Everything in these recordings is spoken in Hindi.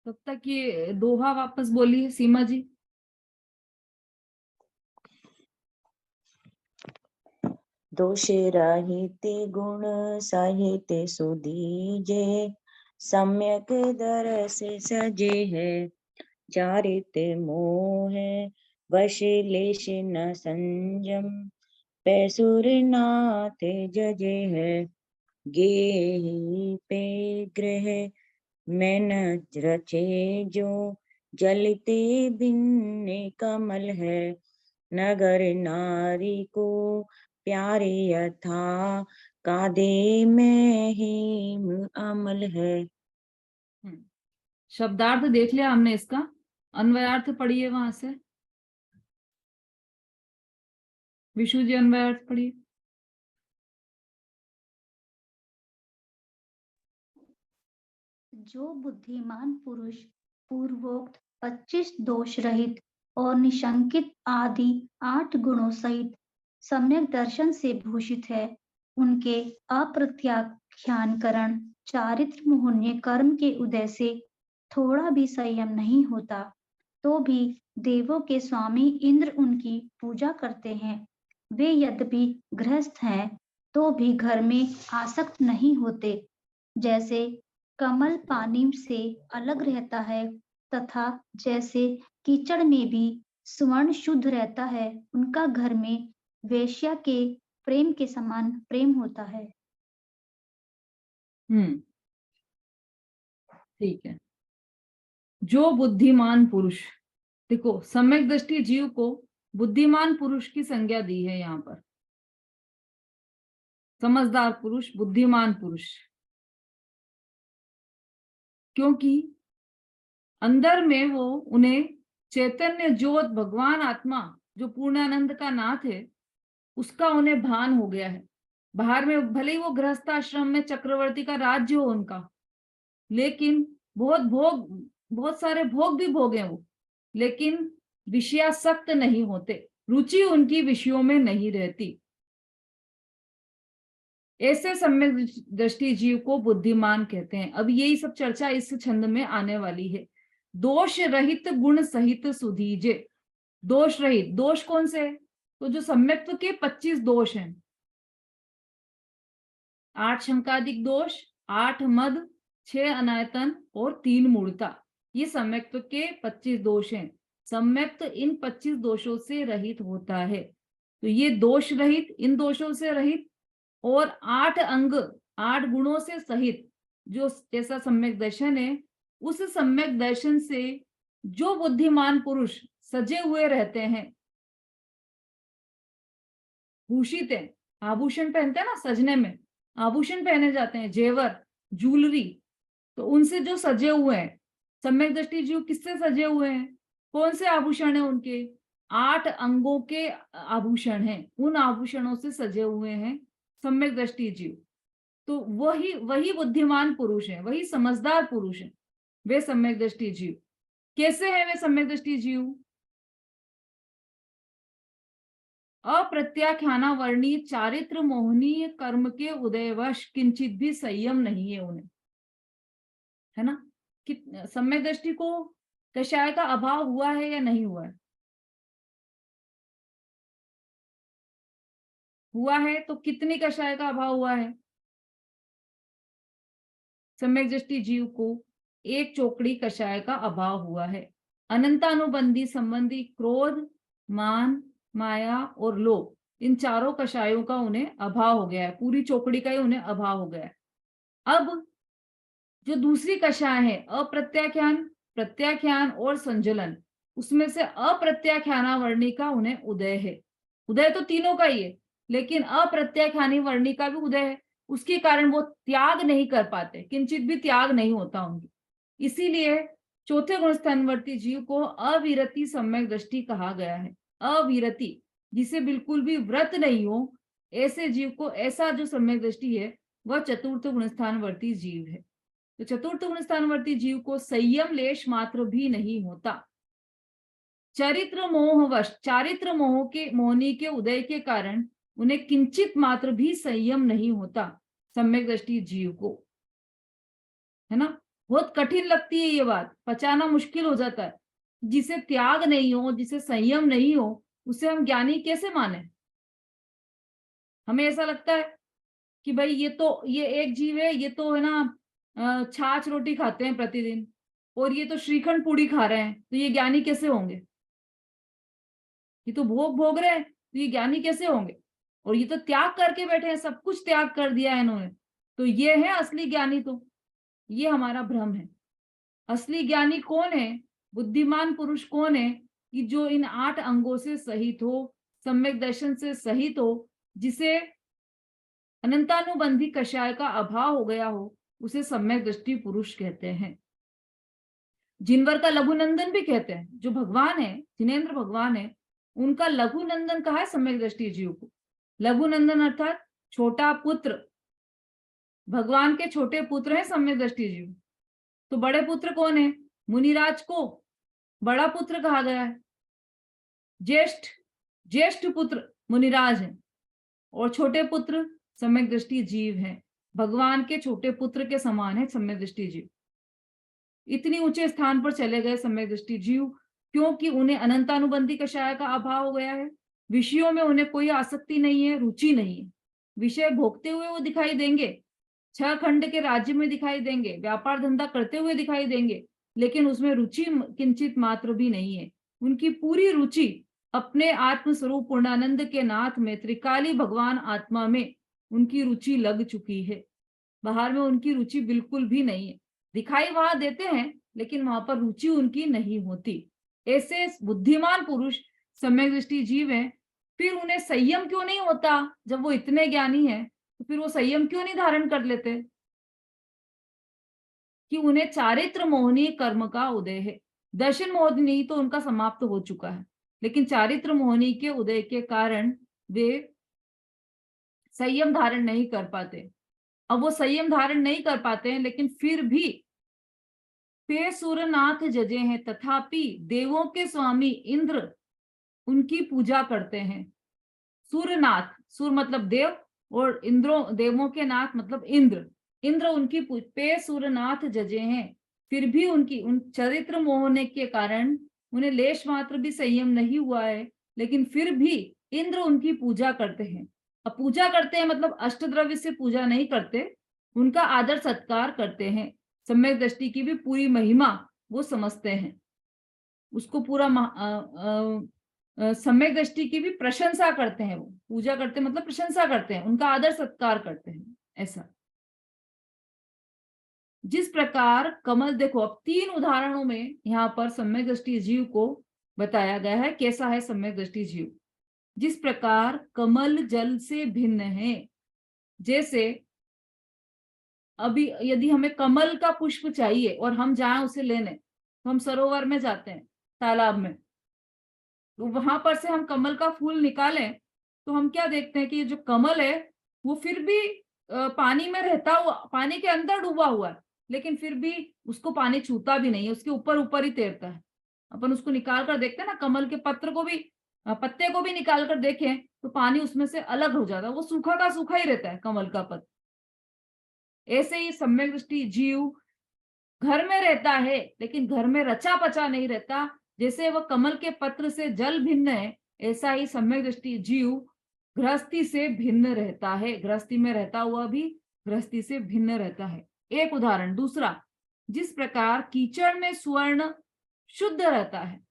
तब तक ये दोहा वापस बोलिए सीमा जी। दोष रहित गुण सहित सुदीजे, सम्यक दरस सजे है चारित मोह, वश लेश न संयम, पैसुर नाथ जजे है, गेहि पे ग्रह मैं न रचे जो, जलते भिन्न कमल है, नगर नारी को प्यारे यथा, कादे में हिम अमल है। शब्दार्थ देख लिया हमने इसका, अन्वयार्थ पढ़िए वहां से। विशु जी अन्वयार्थ पढ़िए। जो बुद्धिमान पुरुष पूर्वोक्त 25 दोष रहित और निशंकित आदि 8 गुणों सहित सम्यक दर्शन से भूषित है, उनके अप्रत्याख्यानकरण चारित्र मोहनीय कर्म के उदय से थोड़ा भी संयम नहीं होता, तो भी देवों के स्वामी इंद्र उनकी पूजा करते हैं। वे यद्यपि गृहस्थ हैं तो भी घर में आसक्त नहीं होते। जैसे कमल पानी से अलग रहता है तथा जैसे कीचड़ में भी स्वर्ण शुद्ध रहता है, उनका घर में वेश्या के प्रेम के समान प्रेम होता है। ठीक है। जो बुद्धिमान पुरुष, देखो सम्यक दृष्टि जीव को बुद्धिमान पुरुष की संज्ञा दी है यहाँ पर। समझदार पुरुष, बुद्धिमान पुरुष, क्योंकि अंदर में वो उन्हें चैतन्य ज्योत भगवान आत्मा जो पूर्णानंद का नाथ है उसका उन्हें भान हो गया है। बाहर में भले ही वो गृहस्थाश्रम में चक्रवर्ती का राज्य हो उनका, लेकिन बहुत सारे भोग भी भोगे वो, लेकिन विषयासक्त नहीं होते, रुचि उनकी विषयों में नहीं रहती। ऐसे सम्यक दृष्टि जीव को बुद्धिमान कहते हैं। अब यही सब चर्चा इस छंद में आने वाली है। दोष रहित गुण सहित सुधीजे। दोष रहित, दोष कौन से है? तो जो सम्यक्त्व के 25 दोष हैं, 8 शंकादिक दोष, 8 मद, 6 अनायतन और 3 मूढ़ता, ये सम्यक्त्व के 25 दोष हैं। सम्यक्त इन 25 दोषों से रहित होता है। तो ये दोष रहित, इन दोषों से रहित, और 8 अंग 8 गुणों से सहित जो जैसा सम्यक दर्शन है, उस सम्यक दर्शन से जो बुद्धिमान पुरुष सजे हुए रहते हैं, भूषित है, आभूषण पहनते हैं ना, सजने में आभूषण पहने जाते हैं, जेवर, ज्वेलरी, तो उनसे जो सजे हुए हैं, सम्यक दृष्टि जीव किससे सजे हुए हैं? कौन से आभूषण है उनके? 8 अंगों के आभूषण हैं, उन आभूषणों से सजे हुए हैं सम्यक दृष्टि जीव। तो वही बुद्धिमान पुरुष है, वही समझदार पुरुष है, वे सम्यक दृष्टि जीव। कैसे है वे सम्यक दृष्टि जीव? अप्रत्याख्याना वर्णीय चारित्र मोहनीय कर्म के उदयवश किंचित भी संयम नहीं है उन्हें, है ना? कि सम्यक दृष्टि को कषाय का अभाव हुआ है या नहीं हुआ है? हुआ है, तो कितनी कषाय का अभाव हुआ है? सम्यक दृष्टि जीव को 1 चोकड़ी कषाय का अभाव हुआ है। अनंतानुबंधी संबंधी क्रोध, मान, माया और लोभ, इन चारों कषायों का उन्हें अभाव हो गया है, पूरी चोकड़ी का ही उन्हें अभाव हो गया है। अब जो दूसरी कषाय है अप्रत्याख्यान, प्रत्याख्यान और संजलन, उसमें से अप्रत्याख्याना वर्णी का उन्हें उदय है। उदय तो तीनों का ही है, लेकिन अप्रत्याख्यानी वर्णी का भी उदय है, उसके कारण वो त्याग नहीं कर पाते, किंचित भी त्याग नहीं होता उनकी। इसीलिए चौथे गुण स्थानवर्ती जीव को अविरति सम्यक दृष्टि कहा गया है। अविरति, जिसे बिल्कुल भी व्रत नहीं हो, ऐसे जीव को, ऐसा जो सम्यक दृष्टि है वह चतुर्थ गुणस्थानवर्ती जीव है। तो चतुर्थ गुणस्थानवर्ती जीव को संयम लेश मात्र भी नहीं होता। चारित्र मोह के मोहनी के उदय के कारण उन्हें किंचित मात्र भी संयम नहीं होता सम्यक दृष्टि जीव को, है ना? बहुत कठिन लगती है ये बात, पचाना मुश्किल हो जाता है। जिसे त्याग नहीं हो, जिसे संयम नहीं हो, उसे हम ज्ञानी कैसे माने? हमें ऐसा लगता है कि भाई ये एक जीव है, ये तो है ना छाछ रोटी खाते हैं प्रतिदिन, और ये तो श्रीखंड पूड़ी खा रहे हैं, तो ये ज्ञानी कैसे होंगे? ये तो भोग भोग रहे हैं, तो ये ज्ञानी कैसे होंगे? और ये तो त्याग करके बैठे हैं, सब कुछ त्याग कर दिया है इन्होंने, तो ये है असली ज्ञानी। तो ये हमारा भ्रम है। असली ज्ञानी कौन है? बुद्धिमान पुरुष कौन है? कि जो इन 8 अंगों से सहित हो, सम्यक दर्शन से सहित हो, जिसे अनंतानुबंधी कषाय का अभाव हो गया हो, उसे सम्यक दृष्टि पुरुष कहते हैं। जिनवर का लघुनंदन भी कहते हैं, जो भगवान है, जिनेन्द्र भगवान है, उनका लघुनंदन कहा है सम्यक दृष्टि जीव को। लघुनंदन अर्थात छोटा पुत्र, भगवान के छोटे पुत्र हैं सम्यक दृष्टि जीव। तो बड़े पुत्र कौन है? मुनिराज को बड़ा पुत्र कहा गया है। ज्येष्ठ पुत्र मुनिराज है, और छोटे पुत्र सम्यक दृष्टि जीव है। भगवान के छोटे पुत्र के समान है सम्यक दृष्टि जीव। इतनी ऊंचे स्थान पर चले गए सम्यक दृष्टि जीव, क्योंकि उन्हें अनंतानुबंधी कषाय का अभाव हो गया है। विषयों में उन्हें कोई आसक्ति नहीं है, रुचि नहीं है। विषय भोगते हुए वो दिखाई देंगे, 6 खंड के राज्य में दिखाई देंगे, व्यापार धंधा करते हुए दिखाई देंगे, लेकिन उसमें रुचि किंचित मात्र भी नहीं है। उनकी पूरी रुचि अपने आत्म स्वरूप पूर्णानंद के नाथ में, त्रिकाली भगवान आत्मा में उनकी रुचि लग चुकी है। बाहर में उनकी रुचि बिल्कुल भी नहीं है। दिखाई वहां देते हैं, लेकिन वहां पर रुचि उनकी नहीं होती। ऐसे बुद्धिमान पुरुष सम्यक दृष्टि जीव हैं। फिर उन्हें संयम क्यों नहीं होता? जब वो इतने ज्ञानी हैं, तो फिर वो संयम क्यों नहीं धारण कर लेते? कि उन्हें चारित्र मोहनी कर्म का उदय है। दर्शन मोहनी तो उनका समाप्त हो चुका है, लेकिन चारित्र मोहनी के उदय के कारण वे संयम धारण नहीं कर पाते। अब वो संयम धारण नहीं कर पाते हैं, लेकिन फिर भी पे सूरनाथ जजे हैं, तथापि देवों के स्वामी इंद्र उनकी पूजा करते हैं। सूरनाथ, सूर मतलब देव, और इंद्रों देवों के नाथ मतलब इंद्र। इंद्र उनकी पे सूरनाथ जजे हैं। फिर भी उनकी उन चरित्र मोहने के कारण उन्हें लेश मात्र भी संयम नहीं हुआ है, लेकिन फिर भी इंद्र उनकी पूजा करते हैं। अब पूजा करते हैं मतलब अष्टद्रव्य से पूजा नहीं करते, उनका आदर सत्कार करते हैं। सम्यक दृष्टि की भी पूरी महिमा वो समझते हैं, उसको पूरा सम्यक दृष्टि की भी प्रशंसा करते हैं। वो पूजा करते हैं मतलब प्रशंसा करते हैं, उनका आदर सत्कार करते हैं। ऐसा जिस प्रकार कमल, देखो अब 3 उदाहरणों में यहाँ पर सम्यक दृष्टि जीव को बताया गया है। कैसा है सम्यक दृष्टि जीव? जिस प्रकार कमल जल से भिन्न है, जैसे अभी यदि हमें कमल का पुष्प चाहिए और हम जाएं उसे लेने, तो हम सरोवर में जाते हैं, तालाब में, तो वहां पर से हम कमल का फूल निकालें, तो हम क्या देखते हैं कि ये जो कमल है वो फिर भी पानी में रहता हुआ, पानी के अंदर डूबा हुआ है, लेकिन फिर भी उसको पानी छूता भी नहीं है, उसके ऊपर ऊपर ही तैरता है। अपन उसको निकाल कर देखते हैं ना, कमल के पत्र को भी, पत्ते को भी निकाल कर देखें तो पानी उसमें से अलग हो जाता है, वो सूखा का सूखा ही रहता है कमल का पत्र। ऐसे ही सम्यक दृष्टि जीव घर में रहता है, लेकिन घर में रचा पचा नहीं रहता। जैसे वह कमल के पत्र से जल भिन्न है, ऐसा ही सम्यक दृष्टि जीव गृहस्थी से भिन्न रहता है। गृहस्थी में रहता हुआ भी गृहस्थी से भिन्न रहता है। एक उदाहरण। दूसरा, जिस प्रकार कीचड़ में स्वर्ण शुद्ध रहता है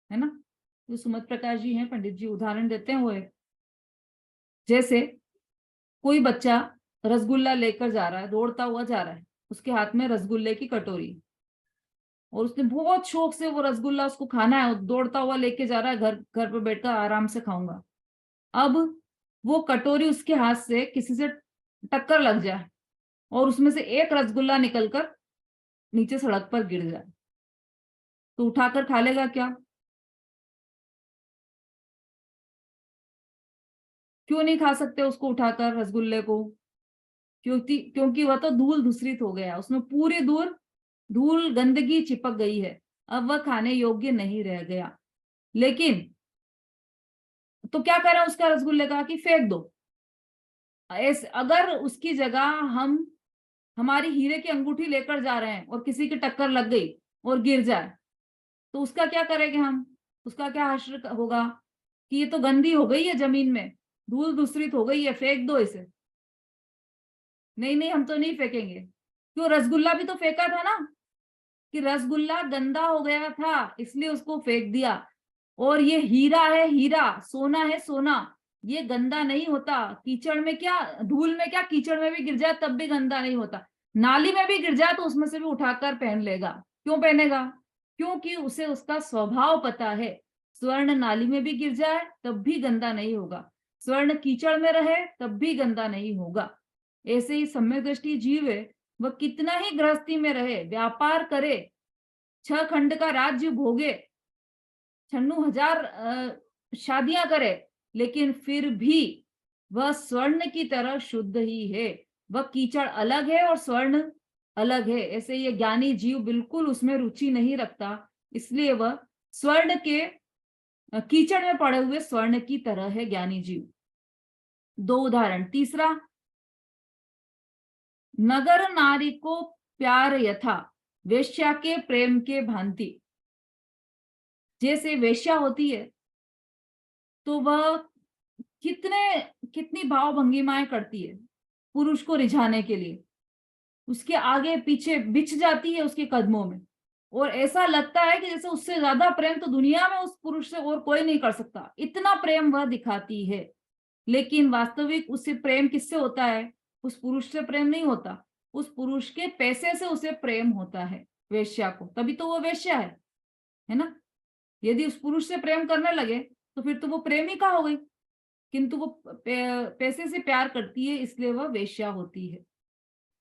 ना? जो सुमत प्रकाश जी हैं, पंडित जी उदाहरण देते हैं वो है, जैसे कोई बच्चा रसगुल्ला लेकर जा रहा है, दौड़ता हुआ जा रहा है, उसके हाथ में रसगुल्ले की कटोरी, और उसने बहुत शौक से वो रसगुल्ला उसको खाना है, दौड़ता हुआ लेके जा रहा है, घर पे बैठकर आराम से खाऊंगा। अब वो कटोरी उसके हाथ से किसी से टक्कर लग जाए और उसमें से एक रसगुल्ला निकलकर नीचे सड़क पर गिर जाए, तो उठाकर खा लेगा क्या? क्यों नहीं खा सकते उसको उठाकर रसगुल्ले को? क्योंकि वह तो धूल धूसरित हो गया, उसमें पूरी धूल गंदगी चिपक गई है, अब वह खाने योग्य नहीं रह गया। लेकिन तो क्या करें उसका रसगुल्ले का? कि फेंक दो। अगर उसकी जगह हम हमारी हीरे की अंगूठी लेकर जा रहे हैं और किसी की टक्कर लग गई और गिर जाए, तो उसका क्या करेंगे हम? उसका क्या हश्र होगा कि ये तो गंदी हो गई है, जमीन में धूल दूसरित हो गई है, फेंक दो इसे। नहीं नहीं, हम तो नहीं फेंकेंगे। क्यों? रसगुल्ला भी तो फेंका था ना, कि रसगुल्ला गंदा हो गया था इसलिए उसको फेंक दिया। और ये हीरा है, हीरा, सोना है, सोना, ये गंदा नहीं होता। कीचड़ में क्या, धूल में क्या, कीचड़ में भी गिर जाए तब भी गंदा नहीं होता। नाली में भी गिर जाए तो उसमें से भी उठाकर पहन लेगा। क्यों पहनेगा? क्योंकि उसे उसका स्वभाव पता है। स्वर्ण नाली में भी गिर जाए तब भी गंदा नहीं होगा, स्वर्ण कीचड़ में रहे तब भी गंदा नहीं होगा। ऐसे ही सम्यक दृष्टि जीव है, वह कितना ही गृहस्थी में रहे, व्यापार करे, 6 खंड का राज्य भोगे, 96,000 शादियां करे, लेकिन फिर भी वह स्वर्ण की तरह शुद्ध ही है। वह कीचड़ अलग है और स्वर्ण अलग है। ऐसे ये ज्ञानी जीव बिल्कुल उसमें रुचि नहीं रखता, इसलिए वह स्वर्ण के कीचड़ में पड़े हुए स्वर्ण की तरह है ज्ञानी जीव। 2 उदाहरण। तीसरा, नगर नारी को प्यार यथा वेश्या के प्रेम के भांति। जैसे वेश्या होती है तो वह कितनी भाव भंगिमाएं करती है पुरुष को रिझाने के लिए, उसके आगे पीछे बिछ जाती है उसके कदमों में, और ऐसा लगता है कि जैसे उससे ज्यादा प्रेम तो दुनिया में उस पुरुष से और कोई नहीं कर सकता, इतना प्रेम वह दिखाती है। लेकिन वास्तविक उससे प्रेम किससे होता है? उस पुरुष से प्रेम नहीं होता, उस पुरुष के पैसे से उसे प्रेम होता है वेश्या को, तभी तो वो वेश्या है ना। यदि उस पुरुष से प्रेम करने लगे तो फिर तो वो प्रेमिका हो गई, किंतु वो पैसे से प्यार करती है इसलिए वह वेश्या होती है।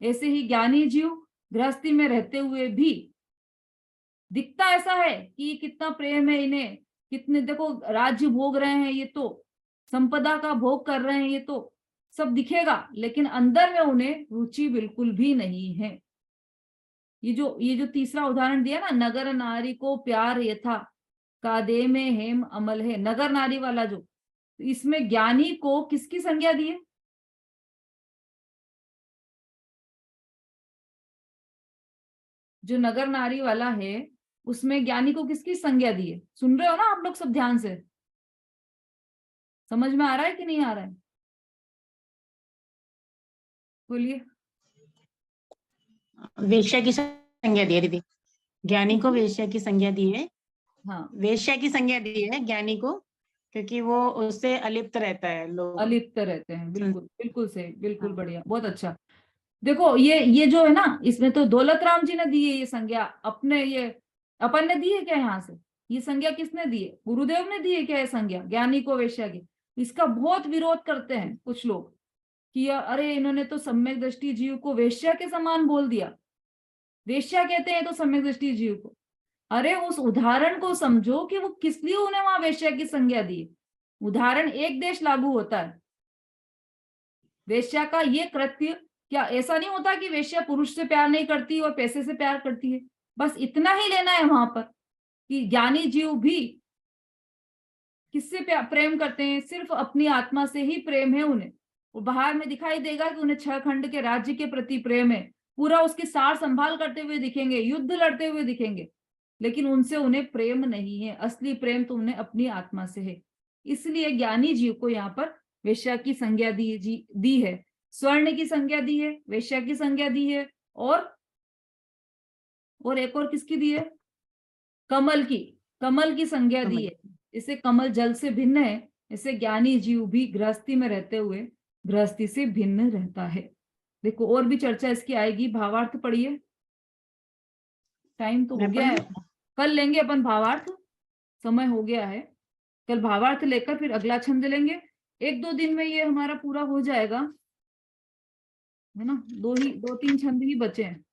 ऐसे ही ज्ञानी जीव गृहस्थी में रहते हुए भी दिखता ऐसा है कि कितना प्रेम है इन्हें, कितने देखो राज्य भोग रहे हैं, ये तो संपदा का भोग कर रहे हैं, ये तो सब दिखेगा, लेकिन अंदर में उन्हें रुचि बिल्कुल भी नहीं है। ये जो तीसरा उदाहरण दिया ना, नगर नारी को प्यार यथा कादे में हेम अमल है, नगर नारी वाला जो, इसमें ज्ञानी को किसकी संज्ञा दी है? जो नगर नारी वाला है उसमें ज्ञानी को किसकी संज्ञा दी है? सुन रहे हो ना आप लोग सब ध्यान से? समझ में आ रहा है कि नहीं आ रहा है? बोलिए। वेश्या की संज्ञा दी है दीदी, ज्ञानी को वेश्या की संज्ञा दी है। हाँ, वेश्या की संज्ञा दी है ज्ञानी को, क्योंकि वो उससे अलिप्त रहता है, लोग अलिप्त रहते हैं। बिल्कुल बिल्कुल सही, बिल्कुल हाँ। बढ़िया, बहुत अच्छा। देखो ये जो है ना, इसमें तो दौलत राम जी ने दी है ये संज्ञा, अपने ये अपन ने दी है क्या? यहाँ से ये संज्ञा किसने दी है? गुरुदेव ने दी है क्या ये संज्ञा ज्ञानी को वेश्या की? इसका बहुत विरोध करते हैं कुछ लोग कि अरे इन्होंने तो सम्यक दृष्टि जीव को वेश्या के समान बोल दिया, वेश्या कहते हैं तो सम्यक दृष्टि जीव को। अरे उस उदाहरण को समझो कि वो किस लिए उन्हें वहां वेश्या की संज्ञा दी। उदाहरण एक देश लागू होता है, वेश्या का ये कृत्य, क्या ऐसा नहीं होता कि वेश्या पुरुष से प्यार नहीं करती और पैसे से प्यार करती है? बस इतना ही लेना है वहां पर कि ज्ञानी जीव भी किससे प्रेम करते हैं? सिर्फ अपनी आत्मा से ही प्रेम है उन्हें। और बाहर में दिखाई देगा कि उन्हें 6 खंड के राज्य के प्रति प्रेम है, पूरा उसकी सार संभाल करते हुए दिखेंगे, युद्ध लड़ते हुए दिखेंगे, लेकिन उनसे उन्हें प्रेम नहीं है। असली प्रेम तो उन्हें अपनी आत्मा से है। इसलिए ज्ञानी जीव को यहाँ पर वेश्या की संज्ञा दी है, स्वर्ण की संज्ञा दी है, वेश्या की संज्ञा दी है, और एक और किसकी दी है? कमल की संज्ञा दी है। इसे कमल जल से भिन्न है, इसे ज्ञानी जीव भी गृहस्थी में रहते हुए गृहस्थी से भिन्न रहता है। देखो और भी चर्चा इसकी आएगी। भावार्थ पढ़िए, टाइम तो हो गया है, कल लेंगे अपन भावार्थ, समय हो गया है। कल भावार्थ लेकर फिर अगला छंद लेंगे। 1-2 दिन में ये हमारा पूरा हो जाएगा, है ना। 2-3 छंद ही बचे हैं,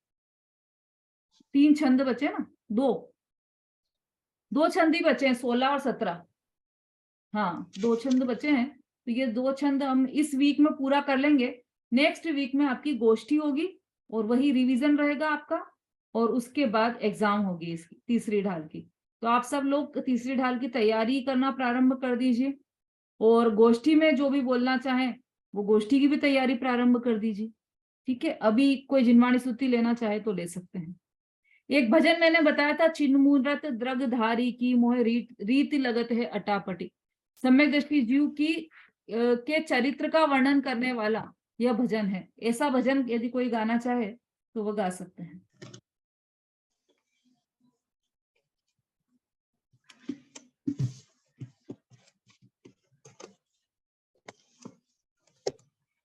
3 छंद बचे ना, 2 छंद ही बचे हैं, 16 और 17। हाँ 2 छंद बचे हैं, तो ये 2 छंद हम इस वीक में पूरा कर लेंगे। नेक्स्ट वीक में आपकी गोष्ठी होगी और वही रिवीजन रहेगा आपका, और उसके बाद एग्जाम होगी इसकी तीसरी ढाल की। तो आप सब लोग तीसरी ढाल की तैयारी करना प्रारंभ कर दीजिए, और गोष्ठी में जो भी बोलना चाहें वो गोष्ठी की भी तैयारी प्रारंभ कर दीजिए। ठीक है, अभी कोई जिनवाणी स्तुति लेना चाहे तो ले सकते हैं। एक भजन मैंने बताया था, चिन्मूरत द्रगधारी की मोह रीति लगत है अटापटी। सम्यक दृष्टि जीव की के चरित्र का वर्णन करने वाला यह भजन है। ऐसा भजन यदि कोई गाना चाहे तो वो गा सकते हैं।